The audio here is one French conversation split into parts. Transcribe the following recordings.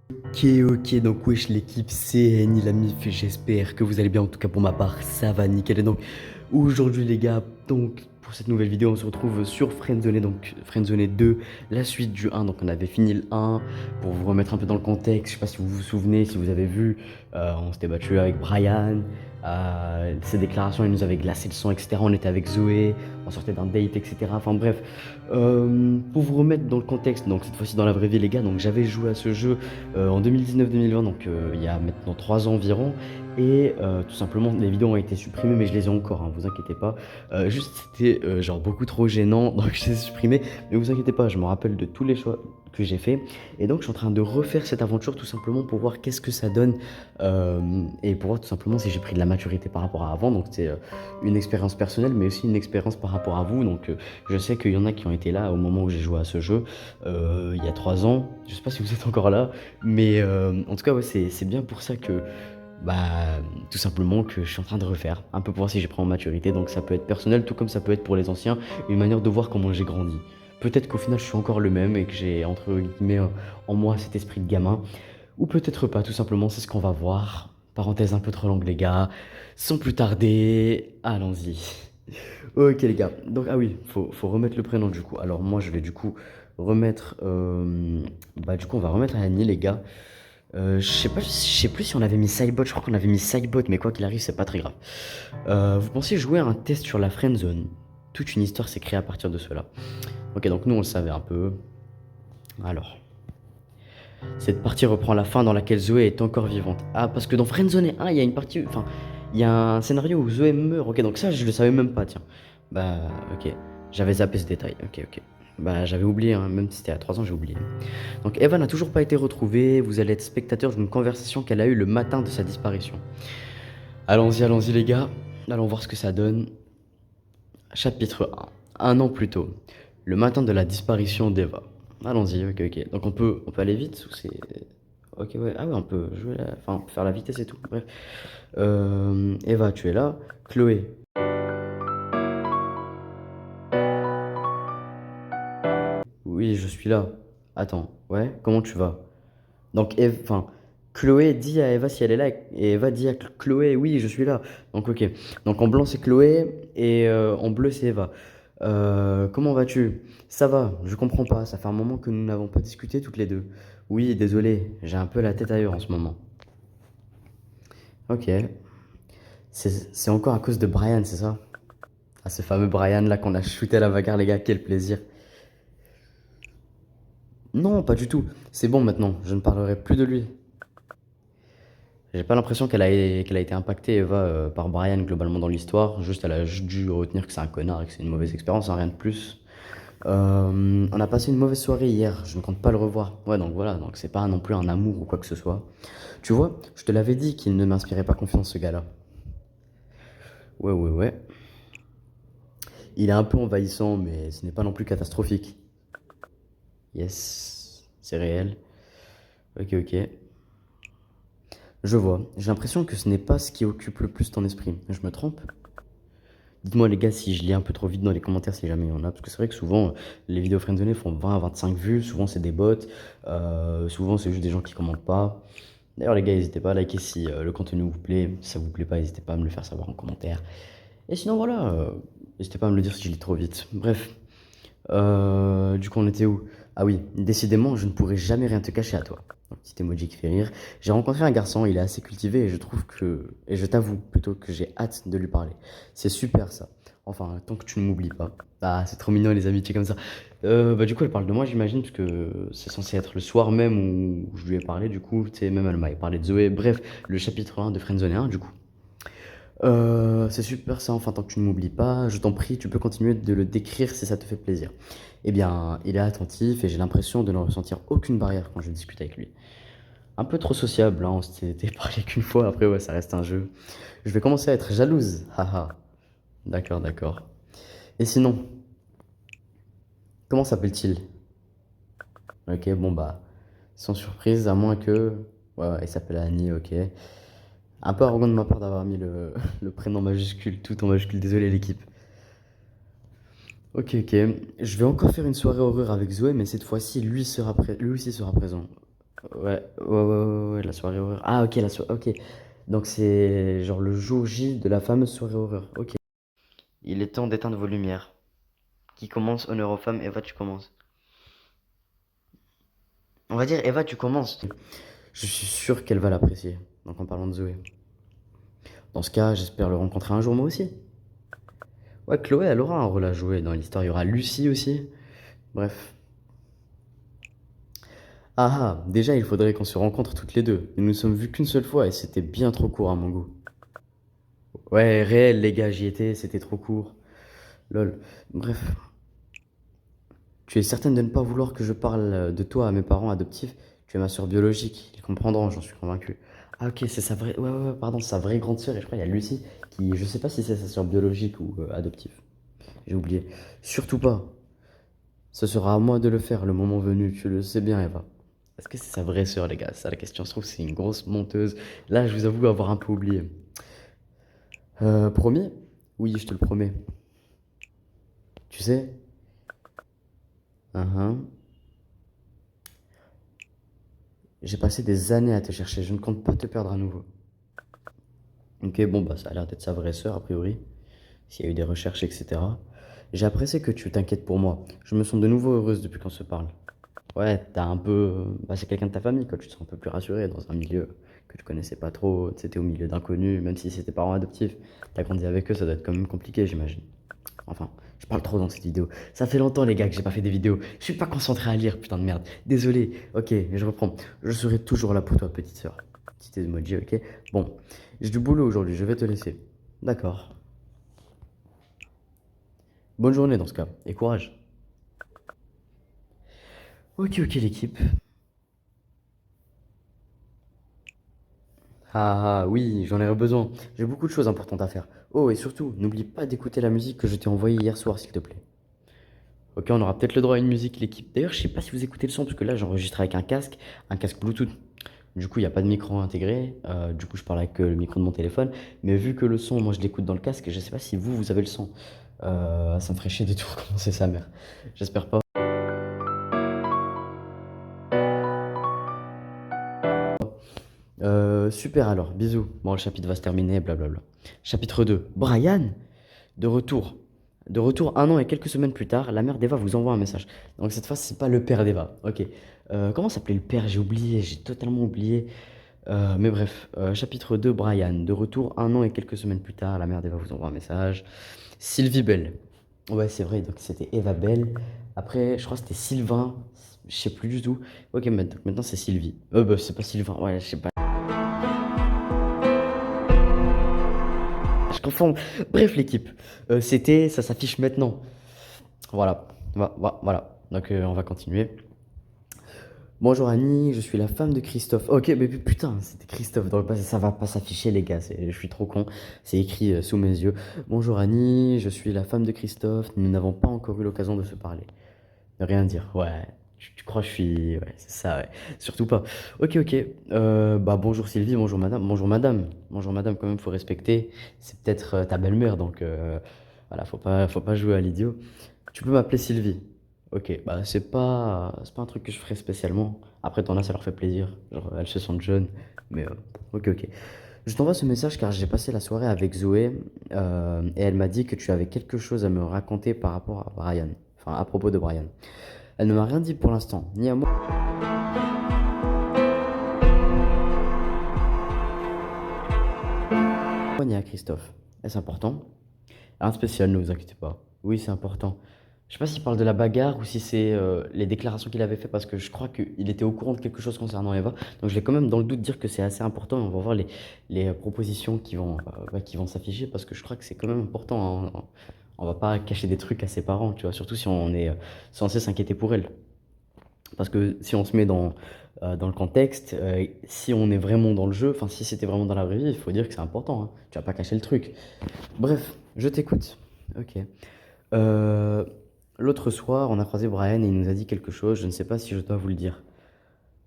Ok, donc wesh l'équipe, c'est Henny la mif, j'espère que vous allez bien, en tout cas pour ma part, ça va nickel. Et donc aujourd'hui les gars, donc pour cette nouvelle vidéo, on se retrouve sur Friendzone, donc Friendzone 2, la suite du 1, donc on avait fini le 1, pour vous remettre un peu dans le contexte, je sais pas si vous vous souvenez, si vous avez vu, on s'était battu avec Brian, ses déclarations, il nous avait glacé le sang, etc. On était avec Zoé, on sortait d'un date, etc. Enfin bref, pour vous remettre dans le contexte, donc cette fois-ci dans la vraie vie les gars, donc j'avais joué à ce jeu en 2019-2020, donc il y a maintenant 3 ans environ. Et tout simplement, les vidéos ont été supprimées, mais je les ai encore, hein, vous inquiétez pas. Juste, c'était genre beaucoup trop gênant, donc je les ai supprimées. Mais vous inquiétez pas, je me rappelle de tous les choix que j'ai fait. Et donc, je suis en train de refaire cette aventure tout simplement pour voir qu'est-ce que ça donne. Et pour voir tout simplement si j'ai pris de la maturité par rapport à avant. Donc, c'est une expérience personnelle, mais aussi une expérience par rapport à vous. Donc, je sais qu'il y en a qui ont été là au moment où j'ai joué à ce jeu, il y a 3 ans. Je sais pas si vous êtes encore là. Mais en tout cas, ouais, c'est bien pour ça que, bah, tout simplement que je suis en train de refaire, un peu pour voir si j'ai pris en maturité. Donc ça peut être personnel, tout comme ça peut être pour les anciens, une manière de voir comment j'ai grandi. Peut-être qu'au final, je suis encore le même et que j'ai, entre guillemets, en moi cet esprit de gamin. Ou peut-être pas, tout simplement, c'est ce qu'on va voir. Parenthèse un peu trop longue, les gars. Sans plus tarder, allons-y. Ok, les gars. Donc, ah oui, faut remettre le prénom du coup. Alors, moi, je vais du coup remettre. Bah, du coup, on va remettre Annie, les gars. Je sais plus si on avait mis Sidebot, je crois qu'on avait mis Sidebot, mais quoi qu'il arrive, c'est pas très grave. Vous pensez jouer à un test sur la friendzone? Toute une histoire s'est créée à partir de cela. Ok, donc nous on le savait un peu. Alors, cette partie reprend la fin dans laquelle Zoé est encore vivante. Ah, parce que dans Friendzone 1, il y a une partie, enfin, il y a un scénario où Zoé meurt. Ok, donc ça, je le savais même pas, tiens. Bah, ok, j'avais zappé ce détail. Ok, ok. Bah, j'avais oublié, hein, même si c'était à 3 ans, j'ai oublié. Donc Eva n'a toujours pas été retrouvée, vous allez être spectateur d'une conversation qu'elle a eue le matin de sa disparition. Allons-y les gars, allons voir ce que ça donne. Chapitre 1, un an plus tôt, le matin de la disparition d'Eva. Allons-y, ok, ok. Donc on peut aller vite ou c'est... Ok, ouais, ah ouais, on peut jouer, enfin, on peut faire la vitesse et tout, bref. Eva, tu es là. Chloé. Oui, je suis là. Attends, ouais, comment tu vas? Donc, enfin, Chloé dit à Eva si elle est là, et Eva dit à Chloé, oui, je suis là. Donc, ok. Donc, en blanc, c'est Chloé, et en bleu, c'est Eva. Comment vas-tu? Ça va, je comprends pas. Ça fait un moment que nous n'avons pas discuté toutes les deux. Oui, désolé, j'ai un peu la tête ailleurs en ce moment. Ok. C'est encore à cause de Brian, c'est ça? Ah, ce fameux Brian là qu'on a shooté à la bagarre, les gars, quel plaisir. Non, pas du tout. C'est bon maintenant, je ne parlerai plus de lui. J'ai pas l'impression qu'elle a été impactée, Eva, par Brian globalement dans l'histoire. Juste, elle a juste dû retenir que c'est un connard et que c'est une mauvaise expérience, hein, rien de plus. On a passé une mauvaise soirée hier, je ne compte pas le revoir. Ouais, donc voilà, donc c'est pas non plus un amour ou quoi que ce soit. Tu vois, je te l'avais dit qu'il ne m'inspirait pas confiance, ce gars-là. Ouais, ouais, ouais. Il est un peu envahissant, mais ce n'est pas non plus catastrophique. Yes, c'est réel. Ok, ok. Je vois. J'ai l'impression que ce n'est pas ce qui occupe le plus ton esprit. Je me trompe? Dites-moi les gars si je lis un peu trop vite dans les commentaires si jamais il y en a, parce que c'est vrai que souvent les vidéos friendzone font 20 à 25 vues, souvent c'est des bots, souvent c'est juste des gens qui commentent pas. D'ailleurs les gars n'hésitez pas à liker si le contenu vous plaît, si ça vous plaît pas n'hésitez pas à me le faire savoir en commentaire. Et sinon voilà, n'hésitez pas à me le dire si je lis trop vite. Bref, du coup on était où? Ah oui, décidément je ne pourrai jamais rien te cacher à toi. Un petit emoji qui fait rire. J'ai rencontré un garçon, il est assez cultivé et je trouve que... Et je t'avoue plutôt que j'ai hâte de lui parler. C'est super ça. Enfin, tant que tu ne m'oublies pas. Ah, c'est trop mignon les amitiés comme ça. Bah du coup, elle parle de moi, j'imagine, parce que c'est censé être le soir même où je lui ai parlé, du coup, tu sais, même elle m'avait parlé de Zoé. Bref, le chapitre 1 de Friendzone 1, du coup. C'est super ça, enfin tant que tu ne m'oublies pas, je t'en prie, tu peux continuer de le décrire si ça te fait plaisir. Eh bien, il est attentif et j'ai l'impression de ne ressentir aucune barrière quand je discute avec lui. Un peu trop sociable, hein, on s'était parlé qu'une fois, après ouais, ça reste un jeu. Je vais commencer à être jalouse, haha. D'accord, d'accord. Et sinon, comment s'appelle-t-il? Ok, bon bah, sans surprise, à moins que... Ouais, ouais, il s'appelle Annie, ok. Un peu arrogant de ma part d'avoir mis le prénom majuscule, tout en majuscule, désolé l'équipe. Ok, ok. Je vais encore faire une soirée horreur avec Zoé, mais cette fois-ci, lui aussi sera présent. Ouais, la soirée horreur. Ah, ok, la soirée. Ok. Donc, c'est genre le jour J de la fameuse soirée horreur. Ok. Il est temps d'éteindre vos lumières. Qui commence? Honneur aux femmes. Eva, tu commences. On va dire, Eva, tu commences. Je suis sûr qu'elle va l'apprécier. Donc, en parlant de Zoé. Dans ce cas, j'espère le rencontrer un jour moi aussi. Ouais, Chloé, elle aura un rôle à jouer dans l'histoire. Il y aura Lucie aussi. Bref. Ah ah, déjà, il faudrait qu'on se rencontre toutes les deux. Nous nous sommes vus qu'une seule fois et c'était bien trop court à mon goût. Ouais, réel, les gars, j'y étais, c'était trop court. Lol. Bref. Tu es certaine de ne pas vouloir que je parle de toi à mes parents adoptifs? Tu es ma sœur biologique. Ils comprendront, j'en suis convaincu. Ah, ok, c'est sa vraie. Ouais, pardon, sa vraie grande sœur. Et je crois qu'il y a Lucie qui. Je sais pas si c'est sa sœur biologique ou adoptive. J'ai oublié. Surtout pas. Ce sera à moi de le faire le moment venu, tu le sais bien, Eva. Est-ce que c'est sa vraie sœur, les gars? C'est ça la question. Je trouve que c'est une grosse menteuse. Là, je vous avoue avoir un peu oublié. Promis? Oui, je te le promets. Tu sais? Uhum. J'ai passé des années à te chercher. Je ne compte pas te perdre à nouveau. Ok, bon, bah, ça a l'air d'être sa vraie sœur, a priori. S'il y a eu des recherches, etc. J'ai apprécié que tu t'inquiètes pour moi. Je me sens de nouveau heureuse depuis qu'on se parle. Ouais, t'as un peu. Bah, c'est quelqu'un de ta famille, quoi. Tu te sens un peu plus rassuré dans un milieu que tu connaissais pas trop. Tu sais, t'es au milieu d'inconnus, même si c'est tes parents adoptifs. T'as grandi avec eux, ça doit être quand même compliqué, j'imagine. Enfin, je parle trop dans cette vidéo. Ça fait longtemps, les gars, que j'ai pas fait des vidéos. Je suis pas concentré à lire, putain de merde. Désolé. Ok, je reprends. Je serai toujours là pour toi, petite sœur. Petit emoji, ok? Bon, j'ai du boulot aujourd'hui, je vais te laisser. D'accord. Bonne journée dans ce cas, et courage. Ok, l'équipe. Oui, j'en ai besoin. J'ai beaucoup de choses importantes à faire. Oh, et surtout, n'oublie pas d'écouter la musique que je t'ai envoyée hier soir, s'il te plaît. Ok, on aura peut-être le droit à une musique, l'équipe. D'ailleurs, je sais pas si vous écoutez le son, parce que là, j'enregistre avec un casque Bluetooth. Du coup, il n'y a pas de micro intégré. Du coup, je parle avec le micro de mon téléphone. Mais vu que le son, moi, je l'écoute dans le casque, je sais pas si vous avez le son. Ça me ferait chier de tout recommencer sa mère. J'espère pas. Super alors, bisous. Bon, le chapitre va se terminer, blablabla. Chapitre 2. Brian, de retour. De retour 1 an et quelques semaines plus tard, la mère d'Eva vous envoie un message. Donc cette fois, c'est pas le père d'Eva. Ok. Comment s'appelait le père? J'ai oublié, j'ai totalement oublié. Mais bref, chapitre 2, Brian. De retour 1 an et quelques semaines plus tard, la mère d'Eva vous envoie un message. Sylvie Bell. Ouais, c'est vrai, donc c'était Eva Bell. Après, je crois que c'était Sylvain. Je sais plus du tout. Ok, maintenant c'est Sylvie. Bah, c'est pas Sylvain, ouais, je sais pas. Je confonds. Bref, l'équipe. Ça s'affiche maintenant. Voilà, voilà. Donc, on va continuer. Bonjour Annie, je suis la femme de Christophe. Ok, mais putain, c'était Christophe dans le passé, ça va pas s'afficher les gars, je suis trop con, c'est écrit sous mes yeux. Bonjour Annie, je suis la femme de Christophe, nous n'avons pas encore eu l'occasion de se parler. Ne rien dire, ouais, tu crois que je suis... Ouais, c'est ça, ouais, surtout pas. Ok, bah bonjour Sylvie, bonjour madame, quand même, faut respecter, c'est peut-être ta belle-mère, donc voilà, faut pas jouer à l'idiot. Tu peux m'appeler Sylvie. Ok, bah c'est pas un truc que je ferais spécialement. Après, t'en as, ça leur fait plaisir. Genre, elles se sentent jeunes. Mais ok. Je t'envoie ce message car j'ai passé la soirée avec Zoé et elle m'a dit que tu avais quelque chose à me raconter par rapport à Brian. Enfin, à propos de Brian. Elle ne m'a rien dit pour l'instant, ni à moi ni à Christophe. Est-ce important? Rien de spécial, ne vous inquiétez pas. Oui, c'est important. Je sais pas s'il parle de la bagarre ou si c'est les déclarations qu'il avait fait parce que je crois qu'il était au courant de quelque chose concernant Eva. Donc je l'ai quand même dans le doute de dire que c'est assez important et on va voir les propositions qui vont s'afficher parce que je crois que c'est quand même important, hein. On va pas cacher des trucs à ses parents, tu vois, surtout si on est censé s'inquiéter pour elle. Parce que si on se met dans le contexte, si on est vraiment dans le jeu, enfin si c'était vraiment dans la vraie vie, il faut dire que c'est important, hein. Tu vas pas cacher le truc. Bref, je t'écoute. Ok. Euh, L'autre soir, on a croisé Brian et il nous a dit quelque chose, je ne sais pas si je dois vous le dire.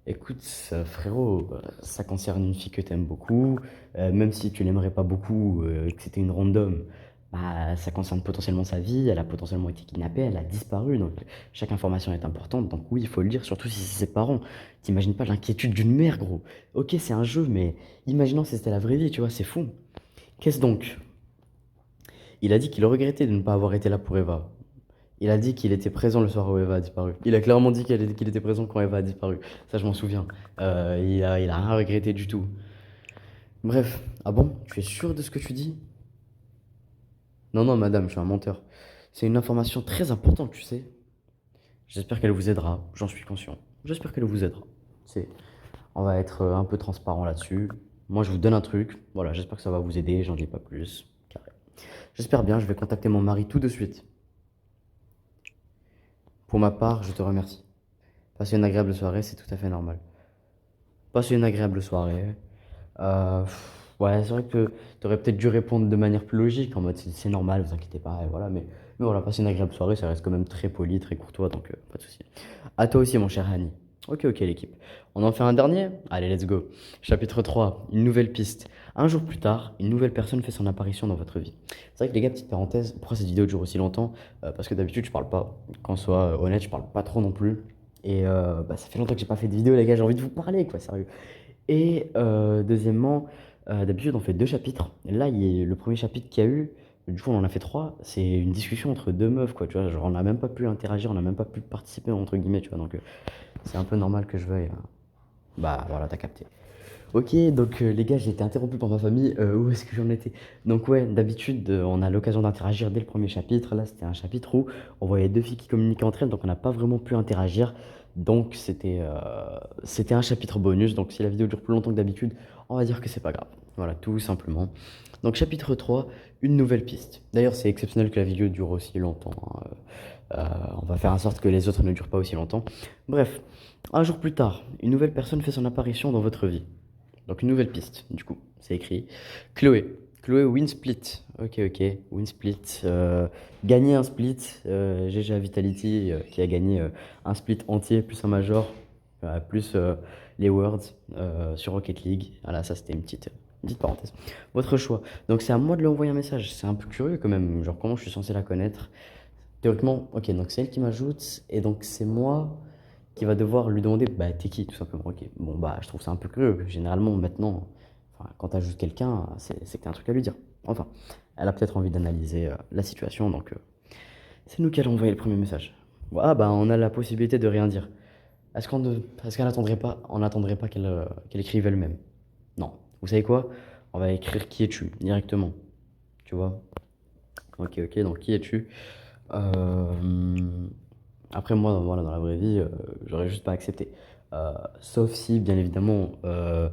Écoute, frérot, ça concerne une fille que t'aimes beaucoup, même si tu l'aimerais pas beaucoup, que c'était une random. bah, ça concerne potentiellement sa vie, elle a potentiellement été kidnappée, elle a disparu, donc chaque information est importante, donc oui, il faut le dire, surtout si c'est ses parents. T'imagines pas l'inquiétude d'une mère, gros. Ok, c'est un jeu, mais imaginons si c'était la vraie vie, tu vois, c'est fou. Qu'est-ce donc? Il a dit qu'il regrettait de ne pas avoir été là pour Eva. Il a dit qu'il était présent le soir où Eva a disparu. Il a clairement dit qu'il était présent quand Eva a disparu. Ça, je m'en souviens. Il a rien regretté du tout. Bref, ah bon? Tu es sûr de ce que tu dis? Non, non, madame, je suis un menteur. C'est une information très importante, tu sais. J'espère qu'elle vous aidera, j'en suis conscient. J'espère qu'elle vous aidera. C'est, on va être un peu transparent là-dessus. Moi, je vous donne un truc. Voilà, j'espère que ça va vous aider, j'en dis pas plus. Carré. J'espère bien, je vais contacter mon mari tout de suite. Pour ma part, je te remercie. Passez une agréable soirée, c'est tout à fait normal. Passez une agréable soirée. Ouais, c'est vrai que tu aurais peut-être dû répondre de manière plus logique, en mode c'est normal, vous inquiétez pas, et voilà. Mais voilà, passez une agréable soirée, ça reste quand même très poli, très courtois, donc pas de souci. À toi aussi, mon cher Hani. Ok, ok, l'équipe. On en fait un dernier? Allez, let's go. Chapitre 3, une nouvelle piste. Un jour plus tard, une nouvelle personne fait son apparition dans votre vie. C'est vrai que les gars, petite parenthèse, pourquoi cette vidéo dure aussi longtemps? Parce que d'habitude, je parle pas. Qu'on soit honnête, je parle pas trop non plus. Et bah, ça fait longtemps que j'ai pas fait de vidéo, les gars, j'ai envie de vous parler, quoi, sérieux. Et deuxièmement, d'habitude, on fait 2 chapitres. Là, le premier chapitre qu'il y a eu, du coup, on en a fait 3. C'est une discussion entre 2 meufs, quoi, tu vois? Genre, on n'a même pas pu interagir, on n'a même pas pu participer, entre guillemets, tu vois? Donc, c'est un peu normal que je veuille, bah, voilà, t'as capté. Ok, donc les gars, j'ai été interrompu par ma famille. Où est-ce que j'en étais? Donc ouais, d'habitude, on a l'occasion d'interagir dès le premier chapitre. Là, c'était un chapitre où on voyait 2 filles qui communiquaient entre elles, donc on n'a pas vraiment pu interagir. Donc c'était un chapitre bonus. Donc si la vidéo dure plus longtemps que d'habitude, on va dire que c'est pas grave. Voilà, tout simplement. Donc chapitre 3, une nouvelle piste. D'ailleurs, c'est exceptionnel que la vidéo dure aussi longtemps, hein. On va faire en sorte que les autres ne durent pas aussi longtemps. Bref, un jour plus tard, une nouvelle personne fait son apparition dans votre vie. Donc une nouvelle piste, du coup, c'est écrit. Chloé. Chloé win split. Ok, ok, win split. Gagner un split. GG Vitality qui a gagné un split entier plus un major, plus les words sur Rocket League. Voilà, ça c'était une petite parenthèse. Votre choix. Donc c'est à moi de lui envoyer un message. C'est un peu curieux quand même. Genre comment je suis censé la connaître? Théoriquement, ok, donc c'est elle qui m'ajoute et donc c'est moi qui va devoir lui demander, bah, t'es qui, tout simplement. Ok, bon, bah, je trouve ça un peu curieux. Généralement, maintenant, enfin, quand t'ajoutes quelqu'un, c'est que t'as un truc à lui dire. Enfin, elle a peut-être envie d'analyser la situation, donc c'est nous qui allons envoyer le premier message. Ah, bah, on a la possibilité de rien dire. Est-ce qu'elle n'attendrait pas qu'elle écrive elle-même? Non. Vous savez quoi? On va écrire qui es-tu directement. Tu vois? Ok, ok, donc qui es-tu? Après, moi, voilà, dans la vraie vie, j'aurais juste pas accepté. Sauf si, bien évidemment, bah,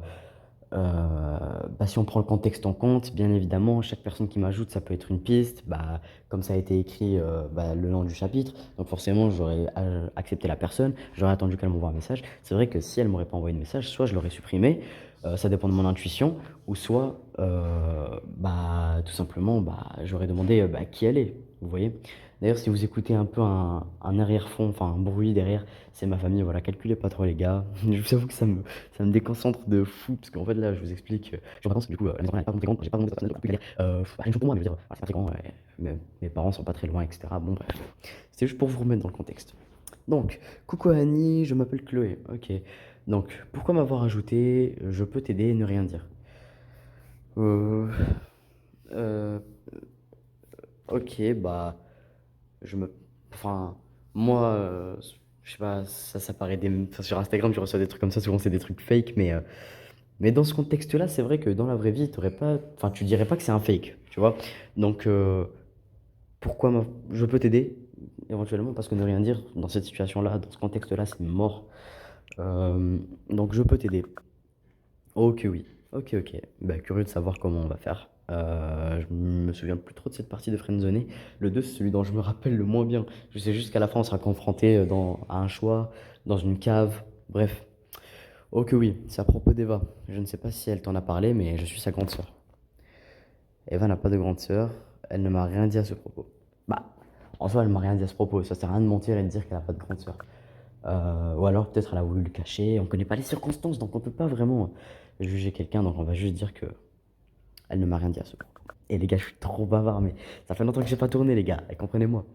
si on prend le contexte en compte, bien évidemment, chaque personne qui m'ajoute, ça peut être une piste. Bah, comme ça a été écrit bah, le long du chapitre, donc forcément, j'aurais accepté la personne, j'aurais attendu qu'elle m'envoie un message. C'est vrai que si elle m'aurait pas envoyé de message, soit je l'aurais supprimé, ça dépend de mon intuition, ou soit, bah, tout simplement, bah, j'aurais demandé bah, qui elle est, vous voyez. D'ailleurs, si vous écoutez un peu un arrière-fond, enfin un bruit derrière, c'est ma famille, voilà, calculez pas trop les gars. Je vous avoue que ça me déconcentre de fou, parce qu'en fait là, je vous explique, je pense que du coup, la maison elle est pas vraiment très grande, j'ai pas vraiment de donc galère. Rien que pour moi, mais je veux dire, voilà, c'est pas très grand, mes parents sont pas très loin, etc. Bon bref, c'était juste pour vous remettre dans le contexte. Donc, coucou Annie, je m'appelle Chloé, ok. Donc, pourquoi m'avoir ajouté? Je peux t'aider et ne rien dire. Euh, euh, ok, bah... je me enfin moi je sais pas ça paraît enfin, sur Instagram je reçois des trucs comme ça souvent c'est des trucs fake mais dans ce contexte-là c'est vrai que dans la vraie vie t'aurais pas enfin tu dirais pas que c'est un fake tu vois donc je peux t'aider éventuellement parce que ne rien dire dans cette situation-là dans ce contexte-là c'est mort. Donc je peux t'aider. Ok, oui. Ok, ok. Bah, curieux de savoir comment on va faire. Je me souviens plus trop de cette partie de Friendzone. Le 2 c'est celui dont je me rappelle le moins bien. Je sais juste qu'à la fin, on sera confronté à un choix, dans une cave. Bref. Ok, oui. C'est à propos d'Eva. Je ne sais pas si elle t'en a parlé, mais je suis sa grande sœur. Eva n'a pas de grande sœur. Elle ne m'a rien dit à ce propos. Bah, en soi, elle m'a rien dit à ce propos. Ça sert à rien de mentir et de dire qu'elle n'a pas de grande sœur. Ou alors peut-être elle a voulu le cacher. On connaît pas les circonstances, donc on peut pas vraiment juger quelqu'un. Donc on va juste dire que Elle ne m'a rien dit à ce propos. Et les gars, je suis trop bavard, mais ça fait longtemps que j'ai pas tourné, les gars, et comprenez-moi.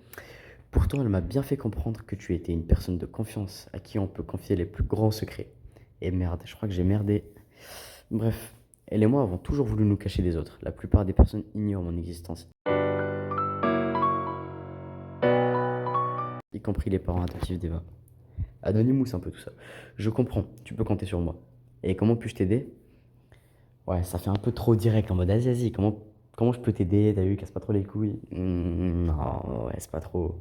Pourtant, elle m'a bien fait comprendre que tu étais une personne de confiance à qui on peut confier les plus grands secrets. Et merde, je crois que j'ai merdé. Bref, elle et moi avons toujours voulu nous cacher des autres. La plupart des personnes ignorent mon existence, y compris les parents attentifs d'Eva. Anonymous un peu tout ça. Je comprends, tu peux compter sur moi. Et comment puis-je t'aider? Ouais, ça fait un peu trop direct en mode vas-y, comment je peux t'aider? T'as vu, casse pas trop les couilles. Non, ouais, c'est pas trop.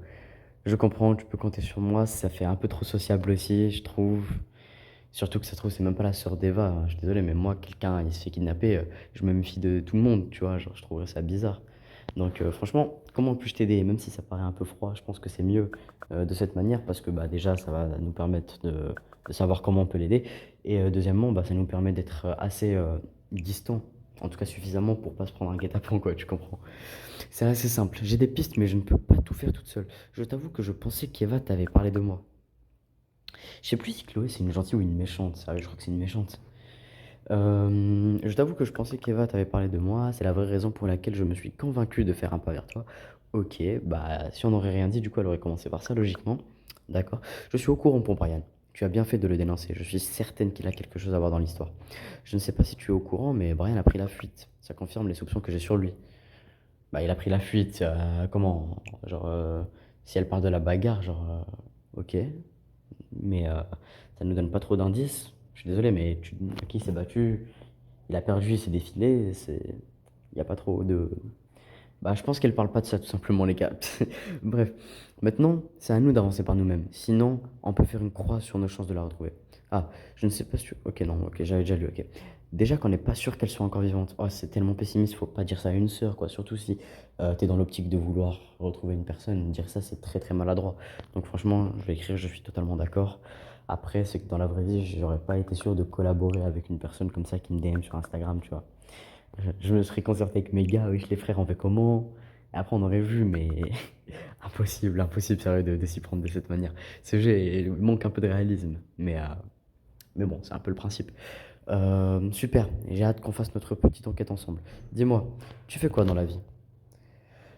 Je comprends, tu peux compter sur moi, ça fait un peu trop sociable aussi, je trouve. Surtout que ça se trouve, c'est même pas la sœur d'Eva, hein. Je suis désolé, mais moi, quelqu'un, il se fait kidnapper, je me méfie de tout le monde, tu vois, genre, je trouverais ça bizarre. Donc, franchement, comment puis-je t'aider? Même si ça paraît un peu froid, je pense que c'est mieux de cette manière parce que bah, déjà, ça va nous permettre de savoir comment on peut l'aider. Et deuxièmement, bah, ça nous permet d'être assez distant, en tout cas suffisamment pour pas se prendre un guet-apens, quoi, tu comprends? C'est assez simple. J'ai des pistes, mais je ne peux pas tout faire toute seule. Je t'avoue que je pensais qu'Eva t'avait parlé de moi. Je sais plus si Chloé c'est une gentille ou une méchante. Sérieux, je crois que c'est une méchante. Je t'avoue que je pensais qu'Eva t'avait parlé de moi. C'est la vraie raison pour laquelle je me suis convaincu de faire un pas vers toi. Ok, bah si on n'aurait rien dit, du coup elle aurait commencé par ça logiquement. D'accord. Je suis au courant pour Brian. Tu as bien fait de le dénoncer. Je suis certaine qu'il a quelque chose à voir dans l'histoire. Je ne sais pas si tu es au courant, mais Brian a pris la fuite. Ça confirme les soupçons que j'ai sur lui. Bah, il a pris la fuite. Comment? Genre, si elle parle de la bagarre, genre, ok. Mais ça nous donne pas trop d'indices. Je suis désolé, mais qui s'est battu? Il a perdu, il s'est défilé. Il n'y a pas trop de. Bah, je pense qu'elle parle pas de ça, tout simplement, les gars. Bref. Maintenant, c'est à nous d'avancer par nous-mêmes. Sinon, on peut faire une croix sur nos chances de la retrouver. Ah, je ne sais pas si tu... Ok, non, ok, j'avais déjà lu, ok. Déjà qu'on n'est pas sûr qu'elle soit encore vivante. Oh, c'est tellement pessimiste, faut pas dire ça à une sœur, quoi. Surtout si t'es dans l'optique de vouloir retrouver une personne. Dire ça, c'est très très maladroit. Donc franchement, je vais écrire, je suis totalement d'accord. Après, c'est que dans la vraie vie, j'aurais pas été sûr de collaborer avec une personne comme ça qui me DM sur Instagram, tu vois. Je me serais concerté avec mes gars, oui, les frères, on fait comment? Et après, on aurait vu, mais impossible, impossible, sérieux, de s'y prendre de cette manière. Ce jeu manque un peu de réalisme, mais bon, c'est un peu le principe. Super, j'ai hâte qu'on fasse notre petite enquête ensemble. Dis-moi, tu fais quoi dans la vie?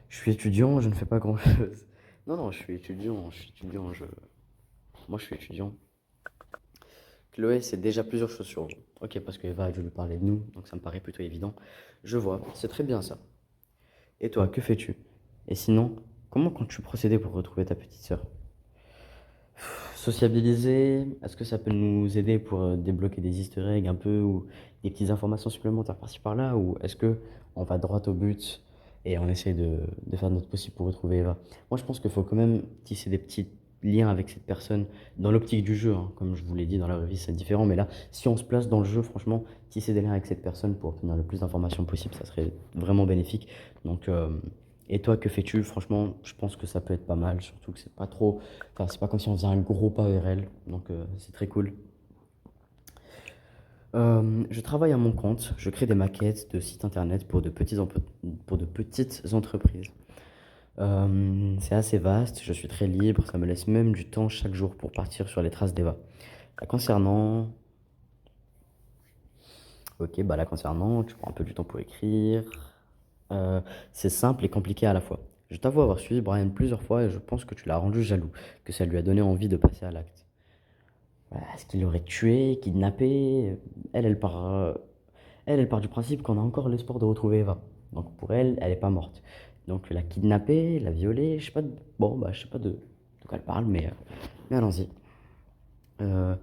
Je suis étudiant, je ne fais pas grand-chose. Non, non, je suis étudiant, moi je suis étudiant. Chloé sait déjà plusieurs choses sur vous. Ok, parce que Eva a dû lui parler de nous, donc ça me paraît plutôt évident. Je vois, c'est très bien ça. Et toi, que fais-tu? Et sinon, comment comptes-tu procéder pour retrouver ta petite sœur? Sociabiliser, est-ce que ça peut nous aider pour débloquer des easter eggs un peu ou des petites informations supplémentaires par-ci par-là? Ou est-ce que on va droit au but et on essaie de faire notre possible pour retrouver Eva? Moi, je pense qu'il faut quand même tisser des petits liens avec cette personne dans l'optique du jeu, hein. Comme je vous l'ai dit, dans la vraie vie, c'est différent. Mais là, si on se place dans le jeu, franchement, tisser des liens avec cette personne pour obtenir le plus d'informations possible, ça serait vraiment bénéfique. Donc, et toi, que fais-tu? Franchement, je pense que ça peut être pas mal, surtout que c'est pas trop. Enfin, c'est pas comme si on faisait un gros pas vers elle, donc c'est très cool. Je travaille à mon compte, je crée des maquettes de sites internet pour de petites entreprises. C'est assez vaste, je suis très libre, ça me laisse même du temps chaque jour pour partir sur les traces d'Eva. La concernant, ok, bah la concernant, tu prends un peu du temps pour écrire. Euh, c'est simple et compliqué à la fois. Je t'avoue avoir suivi Brian plusieurs fois et je pense que tu l'as rendu jaloux, que ça lui a donné envie de passer à l'acte. Est-ce qu'il l'aurait tué, kidnappé? Elle, elle part, euh, elle part du principe qu'on a encore l'espoir de retrouver Eva. Donc pour elle, elle n'est pas morte. Donc la kidnapper, la violer, je sais pas bon, bah, je sais pas de quoi elle parle, mais allons-y. Euh,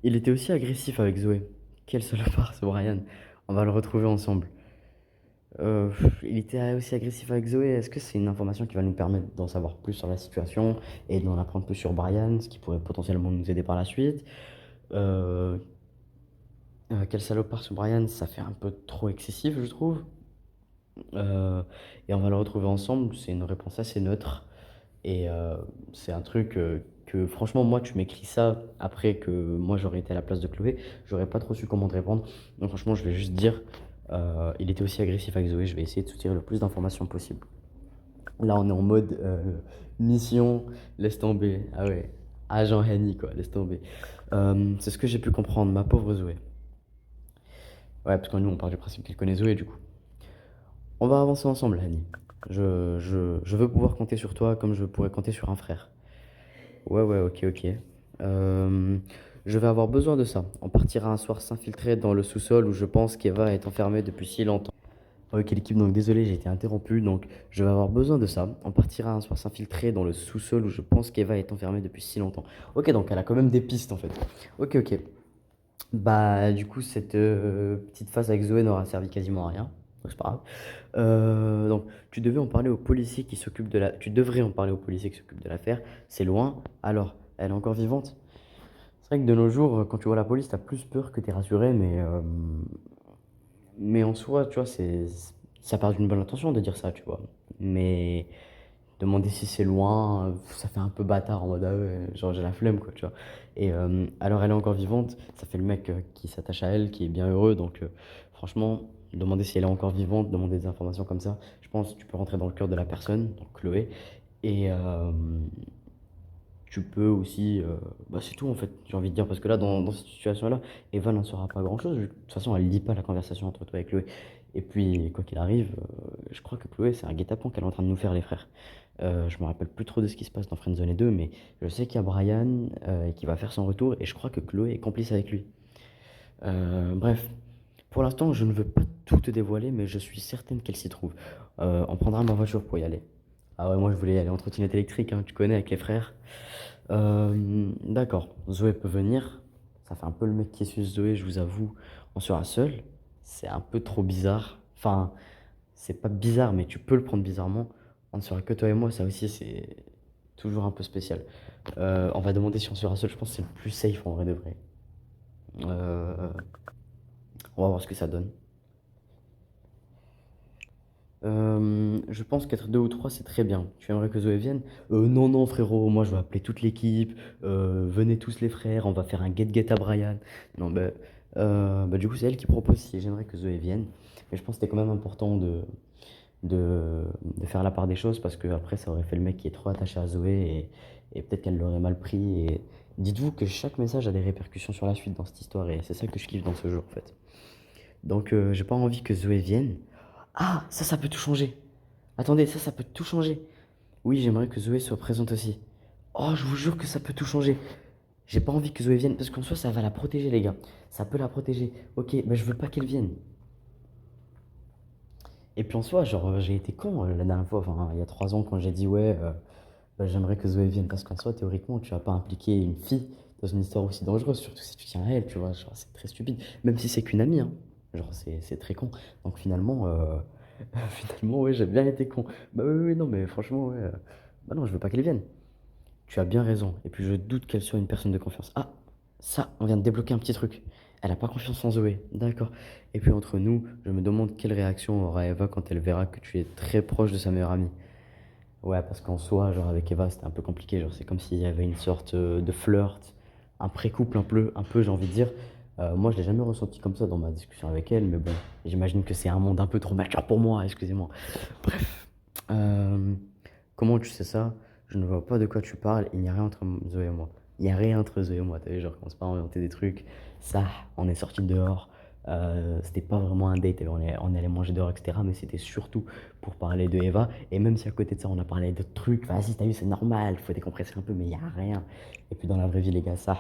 il était aussi agressif avec Zoé. Quel salopard ce Brian. On va le retrouver ensemble. Il était aussi agressif avec Zoé. Est-ce que c'est une information qui va nous permettre d'en savoir plus sur la situation et d'en apprendre plus sur Brian, ce qui pourrait potentiellement nous aider par la suite? Euh, quel salopard ce Brian, ça fait un peu trop excessif, je trouve. Et on va le retrouver ensemble, c'est une réponse assez neutre. Et c'est un truc que, franchement, moi, tu m'écris ça après que moi j'aurais été à la place de Chloé, j'aurais pas trop su comment te répondre. Donc, franchement, je vais juste dire, il était aussi agressif avec Zoé, je vais essayer de soutirer le plus d'informations possible. Là, on est en mode mission, laisse tomber. Ah ouais, agent Henny, quoi, laisse tomber. C'est ce que j'ai pu comprendre, ma pauvre Zoé. Ouais, parce que nous, on part du principe qu'il connaît Zoé, du coup. On va avancer ensemble, Hani. Je veux pouvoir compter sur toi comme je pourrais compter sur un frère. Ouais, ouais, ok, ok. Euh, je vais avoir besoin de ça. On partira un soir s'infiltrer dans le sous-sol où je pense qu'Eva est enfermée depuis si longtemps. Ok, l'équipe, donc désolé, j'ai été interrompu. Donc, je vais avoir besoin de ça. On partira un soir s'infiltrer dans le sous-sol où je pense qu'Eva est enfermée depuis si longtemps. Ok, donc elle a quand même des pistes en fait. Ok, ok. Bah, du coup, cette petite phase avec Zoé n'aura servi quasiment à rien. Donc, c'est pas grave. Donc, tu devais en parler au policier qui s'occupe de la. Tu devrais en parler au policier qui s'occupe de l'affaire. C'est loin. Alors, elle est encore vivante? C'est vrai que de nos jours, quand tu vois la police, t'as plus peur que t'es rassuré, mais en soi, tu vois, ça part d'une bonne intention de dire ça, tu vois. Mais demander si c'est loin, ça fait un peu bâtard en mode, ah ouais, genre j'ai la flemme, quoi, tu vois. Et alors elle est encore vivante, ça fait le mec qui s'attache à elle, qui est bien heureux, donc franchement, demander si elle est encore vivante, demander des informations comme ça, je pense que tu peux rentrer dans le cœur de la personne, donc Chloé, et tu peux aussi, bah c'est tout en fait, j'ai envie de dire, parce que là, dans cette situation-là, Eva n'en saura pas grand-chose, de toute façon, elle lit pas la conversation entre toi et Chloé. Et puis, quoi qu'il arrive, je crois que Chloé, c'est un guet-apens qu'elle est en train de nous faire, les frères. Je me rappelle plus trop de ce qui se passe dans Friendzone 2, mais je sais qu'il y a Brian qui va faire son retour, et je crois que Chloé est complice avec lui. Bref, pour l'instant, je ne veux pas tout te dévoiler, mais je suis certaine qu'elle s'y trouve. On prendra ma voiture pour y aller. Ah ouais, moi je voulais y aller en trottinette électrique, hein, tu connais, avec les frères. D'accord, Zoé peut venir. Ça fait un peu le mec qui suit Zoé, je vous avoue. On sera seul. C'est un peu trop bizarre. Enfin, c'est pas bizarre, mais tu peux le prendre bizarrement. On ne sera que toi et moi, ça aussi, c'est toujours un peu spécial. On va demander si on sera seul. Je pense que c'est le plus safe en vrai de vrai. Euh, on va voir ce que ça donne. Je pense qu'être deux ou trois, c'est très bien. Tu aimerais que Zoé vienne? Non, non, frérot, moi je vais appeler toute l'équipe. Venez tous les frères, on va faire un get-get à Brian. Non, bah, du coup, c'est elle qui propose si j'aimerais que Zoé vienne. Mais je pense que c'était quand même important de faire la part des choses parce que après, ça aurait fait le mec qui est trop attaché à Zoé et peut-être qu'elle l'aurait mal pris. Et dites-vous que chaque message a des répercussions sur la suite dans cette histoire et c'est ça que je kiffe dans ce jeu en fait. Donc, j'ai pas envie que Zoé vienne. Ah, ça peut tout changer. Attendez, ça peut tout changer. Oui, j'aimerais que Zoé soit présente aussi. Oh, je vous jure que ça peut tout changer. J'ai pas envie que Zoé vienne parce qu'en soi, ça va la protéger, les gars. Ça peut la protéger. Ok, bah je veux pas qu'elle vienne. Et puis en soi, genre, j'ai été con la dernière fois, enfin, il y a 3 ans, quand j'ai dit ouais, bah, j'aimerais que Zoé vienne. Parce qu'en soi, théoriquement, tu vas pas impliquer une fille dans une histoire aussi dangereuse, surtout si tu tiens à elle, tu vois. Genre, c'est très stupide. Même si c'est qu'une amie, hein. Genre, c'est très con. Donc finalement, finalement, ouais, j'ai bien été con. Bah oui, oui, non, mais franchement, ouais. Bah non, je veux pas qu'elle vienne. Tu as bien raison. Et puis je doute qu'elle soit une personne de confiance. Ah, ça, on vient de débloquer un petit truc. Elle a pas confiance en Zoé. D'accord. Et puis entre nous, je me demande quelle réaction aura Eva quand elle verra que tu es très proche de sa meilleure amie. Ouais, parce qu'en soi, genre avec Eva, c'était un peu compliqué. Genre, c'est comme s'il y avait une sorte de flirt, un pré-couple un peu, j'ai envie de dire. Moi, je l'ai jamais ressenti comme ça dans ma discussion avec elle, mais bon, j'imagine que c'est un monde un peu trop mature pour moi, excusez-moi. Bref. Euh, Comment tu sais ça? Je ne vois pas de quoi tu parles. Il n'y a rien entre Zoé et moi. Il n'y a rien entre Zoé et moi. T'as vu, genre, commence pas à inventer des trucs. Ça, on est sorti dehors. C'était pas vraiment un date. On allait manger dehors, etc. Mais c'était surtout pour parler de Eva. Et même si à côté de ça, on a parlé d'autres trucs. Vas-y, t'as vu, c'est normal. Faut décompresser un peu, mais il n'y a rien. Et puis dans la vraie vie, les gars, ça,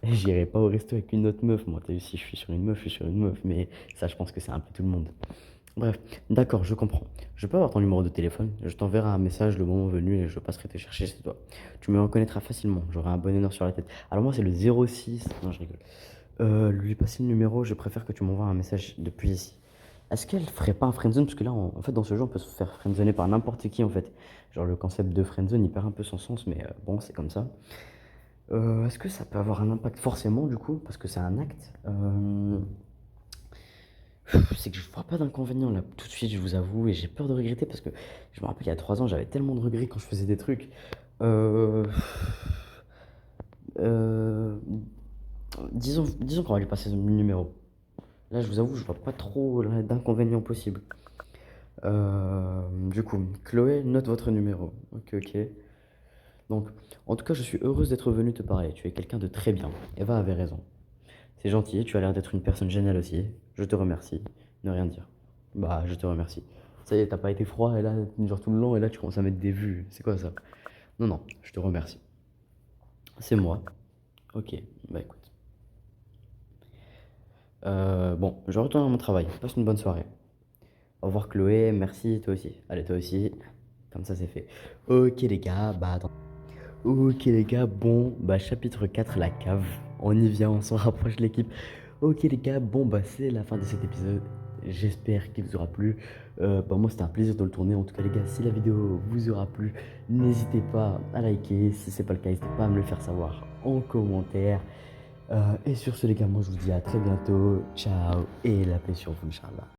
j'irai pas au resto avec une autre meuf. Moi, t'as vu, si je suis sur une meuf, je suis sur une meuf. Mais ça, je pense que c'est un peu tout le monde. Bref, d'accord, je comprends. Je peux avoir ton numéro de téléphone, je t'enverrai un message le moment venu et je passerai te chercher chez toi. Tu me reconnaîtras facilement, j'aurai un bonnet noir sur la tête. Alors moi c'est le 06. Non, je rigole. Lui passer le numéro, je préfère que tu m'envoies un message depuis ici. Est-ce qu'elle ferait pas un friendzone? Parce que là, en fait, dans ce jeu, on peut se faire friendzoner par n'importe qui, en fait. Genre, le concept de friendzone, il perd un peu son sens, mais bon, c'est comme ça. Est-ce que ça peut avoir un impact forcément, du coup, parce que c'est un acte? C'est que je vois pas d'inconvénient là tout de suite, je vous avoue, et j'ai peur de regretter parce que je me rappelle il y a 3 ans, j'avais tellement de regrets quand je faisais des trucs. Euh, euh, disons qu'on va lui passer le numéro. Là, je vous avoue, je vois pas trop d'inconvénients possibles. Du coup, Chloé, note votre numéro. Ok, ok. Donc, en tout cas, je suis heureuse d'être venue te parler. Tu es quelqu'un de très bien. Eva avait raison. C'est gentil, tu as l'air d'être une personne géniale aussi. Je te remercie. Ne rien dire. Bah, je te remercie. Ça y est, t'as pas été froid et là, genre tout le long, et là, tu commences à mettre des vues. C'est quoi ça? Non, non, je te remercie. C'est moi. Ok, bah écoute. Bon, je retourne à mon travail. Passe une bonne soirée. Au revoir Chloé, merci, toi aussi. Allez, toi aussi. Comme ça, c'est fait. Ok les gars, bah attends. Ok les gars, bon, bah chapitre 4, la cave. On y vient, on s'en rapproche de l'équipe. Ok les gars, bon bah c'est la fin de cet épisode. J'espère qu'il vous aura plu. Bah moi c'était un plaisir de le tourner. En tout cas les gars, si la vidéo vous aura plu, n'hésitez pas à liker. Si c'est pas le cas, n'hésitez pas à me le faire savoir en commentaire. Et sur ce les gars, moi je vous dis à très bientôt. Ciao et la paix sur vous, Inch'Allah.